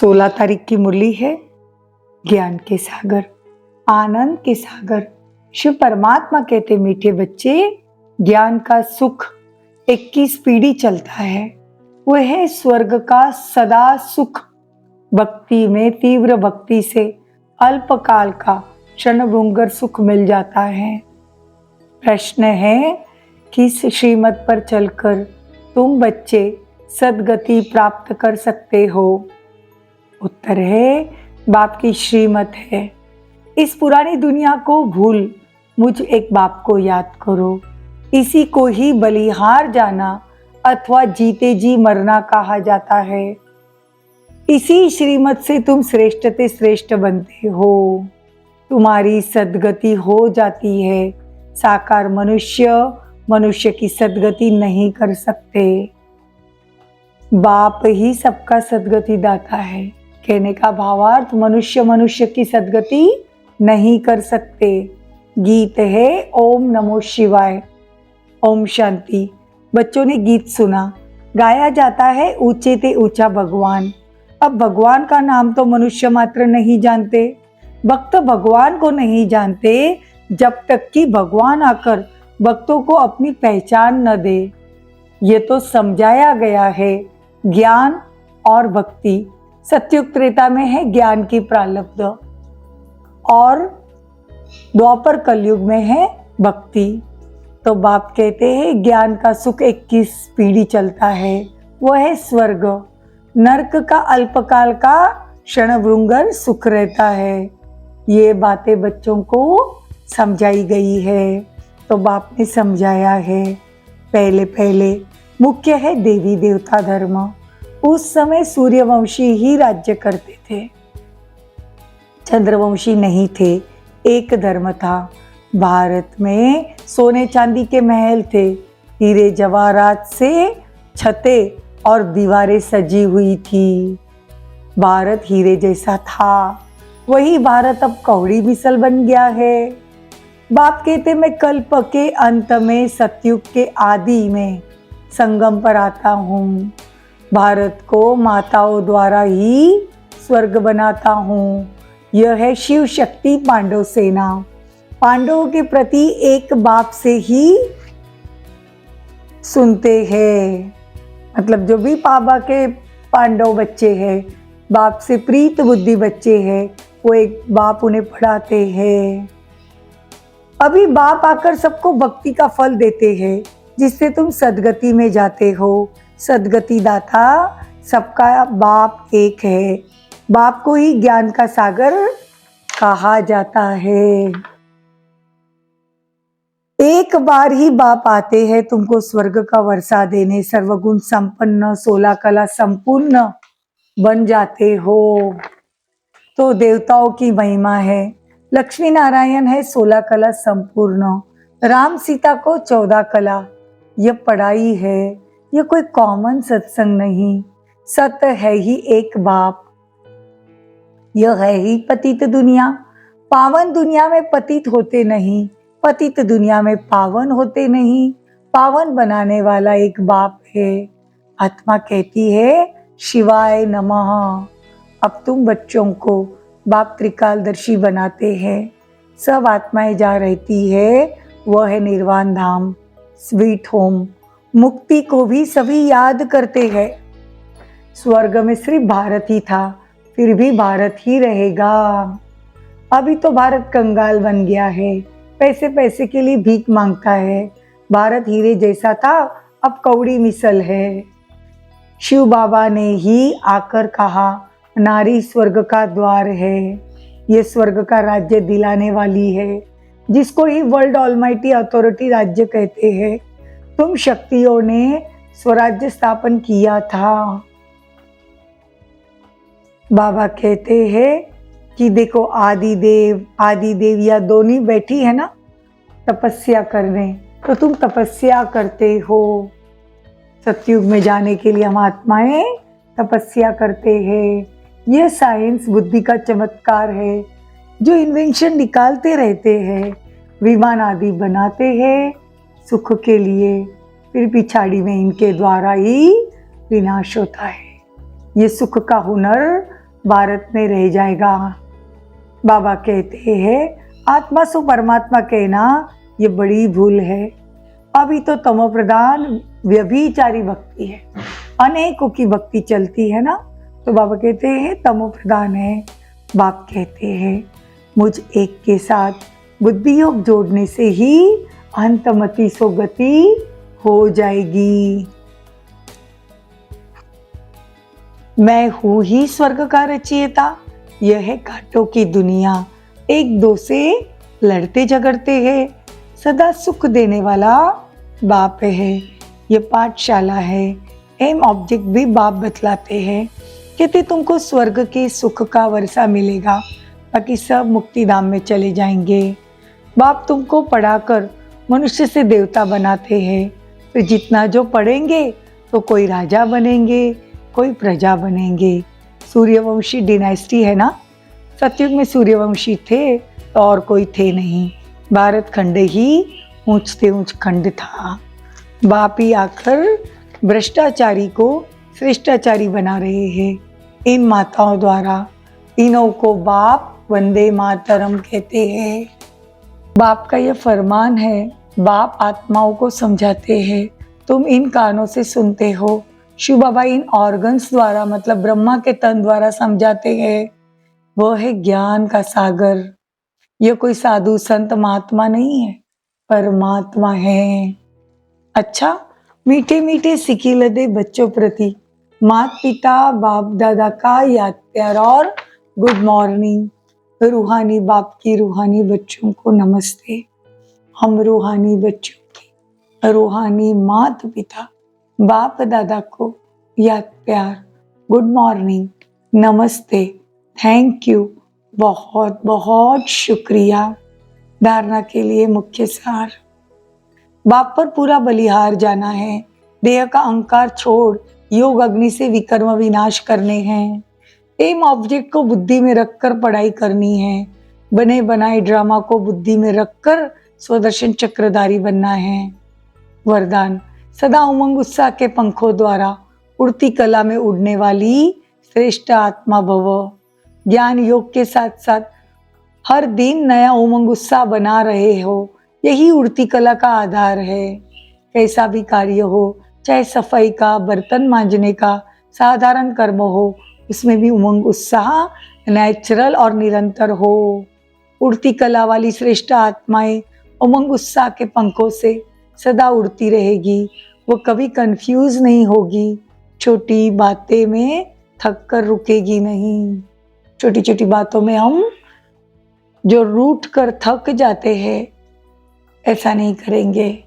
16 तारीख की मुरली है ज्ञान के सागर, आनंद के सागर। शिव परमात्मा कहते मीठे बच्चे, ज्ञान का सुख 21 पीढ़ी चलता है, वह है स्वर्ग का सदा सुख। भक्ति में तीव्र भक्ति से अल्पकाल का क्षणभंगुर सुख मिल जाता है। प्रश्न है, किस श्रीमत पर चलकर तुम बच्चे सद्गति प्राप्त कर सकते हो? उत्तर है, बाप की श्रीमत है। इस पुरानी दुनिया को भूल मुझ एक बाप को याद करो। इसी को ही बलिहार जाना अथवा जीते जी मरना कहा जाता है। इसी श्रीमत से तुम श्रेष्ठ से श्रेष्ठ बनते हो, तुम्हारी सद्गति हो जाती है। साकार मनुष्य की सद्गति नहीं कर सकते, बाप ही सबका सद्गति दाता है। कहने का भावार्थ, मनुष्य की सद्गति नहीं कर सकते। गीत है ओम नमो शिवाय, ओम शांति। बच्चों ने गीत सुना, गाया जाता है ऊंचे ते ऊंचा भगवान। अब भगवान का नाम तो मनुष्य मात्र नहीं जानते, भक्त भगवान को नहीं जानते जब तक कि भगवान आकर भक्तों को अपनी पहचान न दे। ये तो समझाया गया है। ज्ञान और भक्ति, सत्युग त्रेता में है ज्ञान की प्रारब्ध और द्वापर कलयुग में है भक्ति। तो बाप कहते हैं ज्ञान का सुख 21 पीढ़ी चलता है, वो है स्वर्ग। नरक का अल्पकाल का क्षणभंगुर सुख रहता है। ये बातें बच्चों को समझाई गई है, तो बाप ने समझाया है। पहले मुख्य है देवी देवता धर्म। उस समय सूर्यवंशी ही राज्य करते थे, चंद्रवंशी नहीं थे। एक धर्म था। भारत में सोने चांदी के महल थे, हीरे जवाहरात से छतें और दीवारें सजी हुई थी। भारत हीरे जैसा था। वही भारत अब कौड़ी मिसल बन गया है। बाप कहते, मैं कल्प के अंत में सतयुग के आदि में संगम पर आता हूँ। भारत को माताओं द्वारा ही स्वर्ग बनाता हूँ। यह है शिव शक्ति पांडव सेना। पांडवों के प्रति एक बाप से ही सुनते हैं, मतलब जो भी बाबा के पांडव बच्चे हैं, बाप से प्रीत बुद्धि बच्चे हैं, वो एक बाप उन्हें पढ़ाते हैं। अभी बाप आकर सबको भक्ति का फल देते हैं, जिससे तुम सद्गति में जाते हो। सद्गति दाता सबका बाप एक है। बाप को ही ज्ञान का सागर कहा जाता है। एक बार ही बाप आते हैं तुमको स्वर्ग का वर्षा देने। सर्वगुण संपन्न 16 कला संपूर्ण बन जाते हो। तो देवताओं की महिमा है। लक्ष्मी नारायण है 16 कला संपूर्ण, राम सीता को 14 कला। यह पढ़ाई है, यह कोई कॉमन सत्संग नहीं। सत्य है ही एक बाप। यह है ही पतित दुनिया। पावन दुनिया में पतित होते नहीं, पतित दुनिया में पावन होते नहीं। पावन बनाने वाला एक बाप है। आत्मा कहती है शिवाय नमः। अब तुम बच्चों को बाप त्रिकालदर्शी बनाते हैं। सब आत्माएं जहाँ रहती है वह है निर्वाण धाम, स्वीट होम। मुक्ति को भी सभी याद करते हैं। स्वर्ग में सिर्फ भारत ही था, फिर भी भारत ही रहेगा। अभी तो भारत कंगाल बन गया है, पैसे के लिए भीख मांगता है। भारत हीरे जैसा था, अब कौड़ी मिसल है। शिव बाबा ने ही आकर कहा, नारी स्वर्ग का द्वार है। ये स्वर्ग का राज्य दिलाने वाली है, जिसको ही वर्ल्ड ऑलमाइटी अथॉरिटी राज्य कहते हैं। तुम शक्तियों ने स्वराज्य स्थापन किया था। बाबा कहते हैं कि देखो आदिदेव या दोनों बैठी है ना तपस्या करने, तो तुम तपस्या करते हो। सतयुग में जाने के लिए हम आत्माएं तपस्या करते हैं। यह साइंस बुद्धि का चमत्कार है। जो इन्वेंशन निकालते रहते हैं, विमान आदि बनाते हैं सुख के लिए, फिर पिछाड़ी में इनके द्वारा ही विनाश होता है। ये सुख का हुनर भारत में रह जाएगा। बाबा कहते हैं आत्मा सु परमात्मा कहना ये बड़ी भूल है। अभी तो तमो प्रधान व्यभिचारी भक्ति है, अनेकों की भक्ति चलती है ना, तो बाबा कहते हैं तमो प्रधान है। बाप कहते हैं मुझ एक के साथ बुद्धि योग जोड़ने से ही अंतमति सो गति हो जाएगी। मैं हूं ही स्वर्ग का रचयिता। यह है कांटों की दुनिया, एक दो से लड़ते झगड़ते हैं। सदा सुख देने वाला बाप है। ये पाठशाला है। एम ऑब्जेक्ट भी बाप बतलाते हैं। कहते तुमको स्वर्ग के सुख का वर्षा मिलेगा, बाकी सब मुक्ति धाम में चले जाएंगे। बाप तुमको पढ़ाकर मनुष्य से देवता बनाते हैं। फिर जितना जो पढ़ेंगे तो कोई राजा बनेंगे, कोई प्रजा बनेंगे। सूर्यवंशी डिनाइस्टी है ना, सतयुग में सूर्यवंशी थे तो और कोई थे नहीं। भारत खंड ही ऊंच से ऊंच खंड था। बाप ही आकर भ्रष्टाचारी को श्रेष्ठाचारी बना रहे हैं इन माताओं द्वारा। तीनों को बाप वंदे मातरम कहते हैं। बाप का यह फरमान है। बाप आत्माओं को समझाते हैं, तुम इन कानों से सुनते हो। शिव बाबा इन ऑर्गन्स द्वारा मतलब ब्रह्मा के तन द्वारा समझाते हैं। वह है ज्ञान का सागर। यह कोई साधु संत महात्मा नहीं है, परमात्मा है। अच्छा, मीठे मीठे सिकिलदे बच्चों प्रति माता पिता बाप दादा का याद प्यार और गुड मॉर्निंग। रूहानी बाप की रूहानी बच्चों को नमस्ते। हम रूहानी बच्चों की रूहानी माता पिता बाप दादा को याद प्यार गुड मॉर्निंग, नमस्ते, थैंक यू, बहुत बहुत शुक्रिया। धारणा के लिए मुख्य सार। बाप पर पूरा बलिहार जाना है। देह का अहंकार छोड़ योग अग्नि से विकर्म विनाश करने हैं। एम ऑब्जेक्ट को बुद्धि में रखकर पढ़ाई करनी है। बने बनाए ड्रामा को बुद्धि में रखकर स्वदर्शन चक्रधारी बनना है। वरदान, सदा उमंग उत्साह के पंखों द्वारा उड़ती कला में उड़ने वाली श्रेष्ठ आत्मा भव। ज्ञान योग के साथ साथ हर दिन नया उमंग उत्साह बना रहे हो, यही उड़ती कला का आधार है। कैसा भी कार्य हो, चाहे सफाई का, बर्तन मांजने का, साधारण कर्म हो, उसमें भी उमंग उत्साह नेचुरल और निरंतर हो। उड़ती कला वाली श्रेष्ठ आत्माएं उमंग उत्साह के पंखों से सदा उड़ती रहेगी। वो कभी कंफ्यूज नहीं होगी। छोटी बातें में थक कर रुकेगी नहीं। छोटी छोटी बातों में हम जो रूठ कर थक जाते हैं, ऐसा नहीं करेंगे।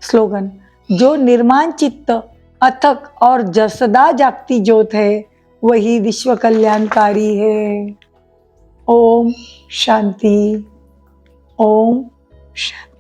स्लोगन, जो निर्माण चित्त अथक और सदा जागती ज्योत है, वही विश्व कल्याणकारी है। ओम शांति, ओम शांति।